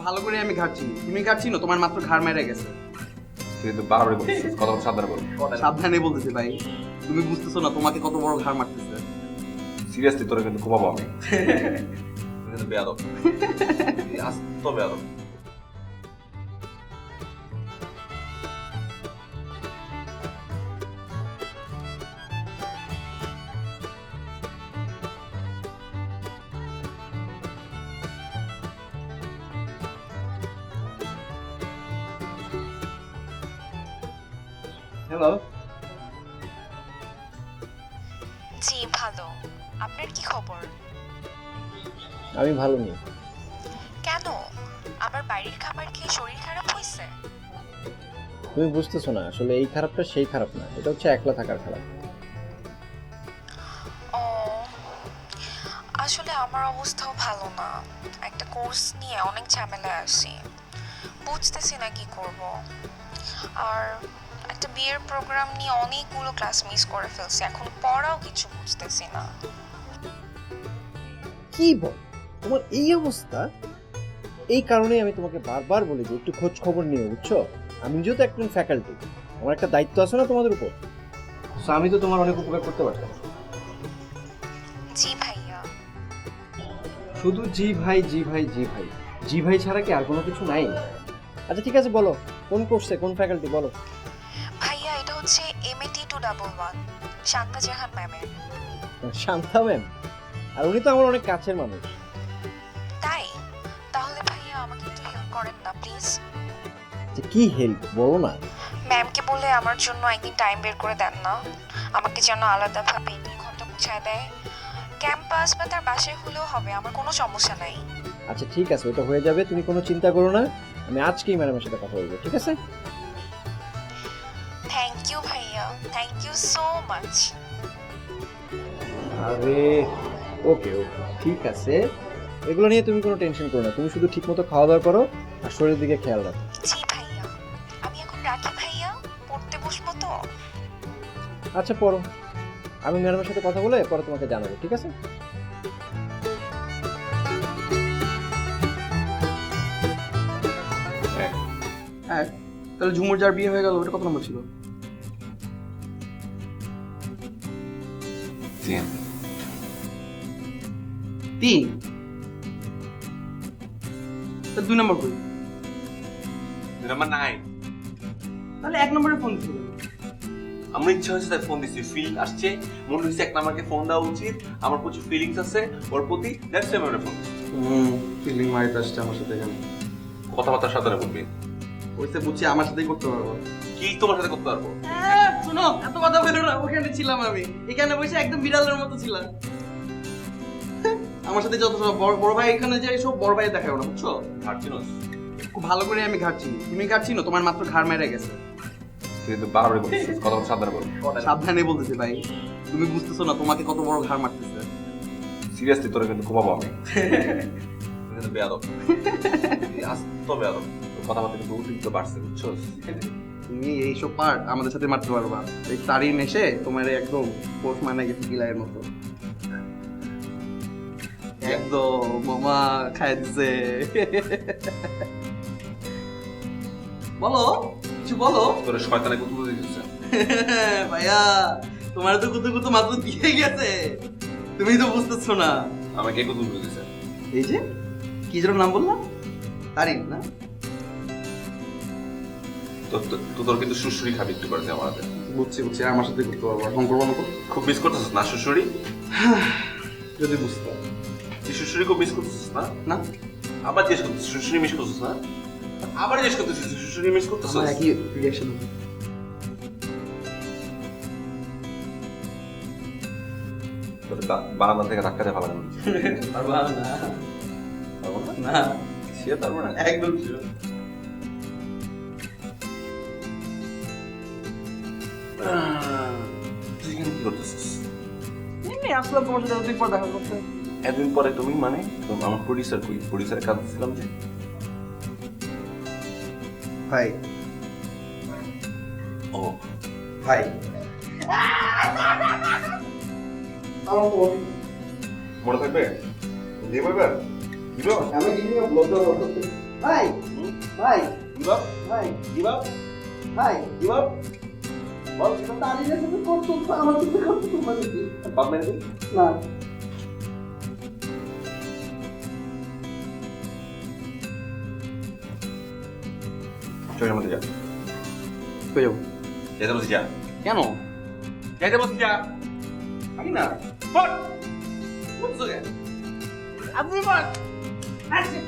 ভালো করে আমি ঘাটছি, তুমি ঘাটছি না, তোমার মাত্র ঘাড় মেরে গেছে। কিন্তু বারবার বলছিস, কথা সাবধানে বল। সাবধানে বলতেছি ভাই, তুমি বুঝতেছো না তোমাকে কত বড় ঘাড় মারতেছে। সিরিয়াসলি তোরা কিন্তু ঘুমাবো আমি। কিন্তু বেয়াদব, আস্ত বেয়াদব। হ্যালো। জি ভালো। আপনার কি খবর? আমি ভালো নেই। কেন? আবার বাইরের খাবার খেয়ে শরীর খারাপ হয়েছে? তুমি বুঝতেছো না, আসলে এই খারাপটা সেই খারাপ না, এটা হচ্ছে একলা থাকার খারাপ। ও, আসলে আমার অবস্থাও ভালো না। একটা কোর্স নিয়ে অনেক ঝামেলায় আছি, বুঝতেছি না কি করব। আর একটা বিয়ের প্রোগ্রাম নিয়ে অনেকগুলো ক্লাস মিস করে ফেলছি, এখন পড়াও কিছু বুঝতেছি না। কি বল, তোমার এই অবস্থা? এই কারণেই আমি তোমাকে বারবার বলি যে একটু খোঁজ খবর নিও, বুঝছো? আমি যেহেতু একজন ফ্যাকাল্টি, আমার একটা দায়িত্ব আছে না তোমাদের উপর, তো আমি তো তোমার অনেক উপকার করতে পারতাম। জি ভাইয়া। শুধু জি ভাই জি ভাই জি ভাই, জি ভাই ছাড়া কি আর কোনো কিছু নাই? আচ্ছা ঠিক আছে, বলো কোন কোর্সে, কোন ফ্যাকাল্টি বলো। ভাইয়া এটা হচ্ছে MAT-211 শান্তা জাহান ম্যামের। শান্তা ম্যাম? আর উনি তো আমার অনেক কাছের মানুষ। তাই? তাহলে ভাইয়া আমাকে একটু হেল্প করেন না প্লিজ। যে কি হেল্প বলো না। ম্যামকে বলে আমার জন্য একদিন টাইম বের করে দেন না, আমাকে যেন আলাদাভাবে 2 ঘন্টা বুঝায় দেয়। ক্যাম্পাস বা তার বাসায় হলেও হবে, আমার কোনো সমস্যা নাই। আচ্ছা ঠিক আছে, ওটা হয়ে যাবে, তুমি কোনো চিন্তা করো না, আমি আজকেই ম্যাডামের সাথে কথা বলবো, ঠিক আছে? থ্যাংক ইউ ভাইয়া, থ্যাংক ইউ সো মাচ। আরে ওকে ওকে ঠিক আছে, এগুলো নিয়ে তুমি কোনো টেনশন করো না, তুমি শুধু ঠিকমতো খাওয়া দাওয়া করো আর শরীরের দিকে খেয়াল রাখো। জি ভাইয়া, আমি এখন রাখি ভাইয়া, পড়তে বসবো তো। আচ্ছা পড়ো, আমি ম্যাডামের সাথে কথা বলে পরে তোমাকে জানাবো, ঠিক আছে? হ্যাঁ, তাহলে ঝুমুর যার বিয়ে হয়ে গেল ওটা কত নম্বর ছিল? 3 3। তাহলে 2 নম্বর কই? নাম্বার 9। তাহলে 1 নম্বরে ফোন ছিল। আমার ইচ্ছা হয়েছে তাই ফোন দিচ্ছি, ফিল আসছে, মনে হয়েছে 1 নাম্বারকে ফোন দেওয়া উচিত, আমার প্রচুর ফিলিংস আছে ওর প্রতি, দ্যাটস ওয়াই আমি ফোন দিচ্ছি। ফিলিং মাইট আসছে আমার সাথে কেন? কথাবার্তা সাবধানে বলবি। ওইসে বুঝছি আমার সাথেই করতে পারবো। কি তোমার সাথে করতে পারবো? শোনো, এত কথা বলো না, ওখানে ছিলাম আমি, এখানে বসে একদম বিড়ালের মতো ছিলাম। আমার সাথে যত সব বড় বড় ভাই এখানে যে সব বড় ভাই দেখাও না, বুঝছো? ঘাটছিস? খুব ভালো করে আমি ঘাটছি, তুমি ঘাটছি না, তোমার মাত্র ঘাড় মেরে গেছে। কিন্তু বারবার বলছিস, কথা সাবধানে বল। সাবধানে বলতেছি ভাই, তুমি বুঝতেছো না তোমাকে কত বড় ঘাড় মারতেছে। সিরিয়াসলি তোরা কিন্তু ঘুমাবো আমি। কিন্তু বেয়াদব, আস্ত বেয়াদব। কথাবার্তা কিন্তু অতিরিক্ত বাড়ছে, বুঝছস? তুমি এইসব পার্ট আমাদের সাথে মারতে পারবা, এই তারিন এসে তোমার একদম পোষ মানে গেছে গিলায়ের মতো, একদম মামা খাই দিছে। বলো কিছু বলো। তোর শয়তানে কুতুব দিতেছে। ভাইয়া তোমার তো কুতু কুতু মাত্র দিয়ে গেছে, তুমি তো বুঝতেছো না। আমাকে কুতুব দিতেছে। এই যে কি যেন নাম বললাম, তারিন না? তোর কিন্তু শুশুরি খাবি একটু করে আমার হাতে। বুঝছি বুঝছি, আমার সাথে করতে পারবো, এখন করবো না। খুব মিস করতেছিস না শুশুরি? যদি বুঝতাম। তুই শুশুরি খুব মিস করতেছিস না? না আবার জিজ্ঞেস করতেছিস শুশুরি মিস করতেছিস না? আবার জিজ্ঞেস করতেছিস শুশুরি মিস করতেছিস? আমার একই রিয়াকশন। তোর বারান্দা থেকে ধাক্কা দিয়ে ভালো পারবা না? না সে পারবো না। একদম sure। তুই এখানে কি করতেছিস? এমনি আসলাম তোমার সাথে অনেক পর দেখা করতে। এতদিন পরে তুমি মানে আমার প্রডিউসার কই? প্রডিউসারের কাজ ছিলাম যে। ভাই ও ভাই মনে থাকবে? দিয়ে পারবে? দিবে? আমি কিন্তু ব্লগ ভাই ভাই গিভ আপ ভাই গিভ আপ ভাই গিভ আপ বল তারিনের সাথে করতো আমার সাথে করতো তোমার কি বাপ মেরে দিন না চোখের মধ্যে যা কই যাবো যেতে বলছি যা কেন যেতে বলছি যা আমি না বল বলছো কেন আপনি বল আসেন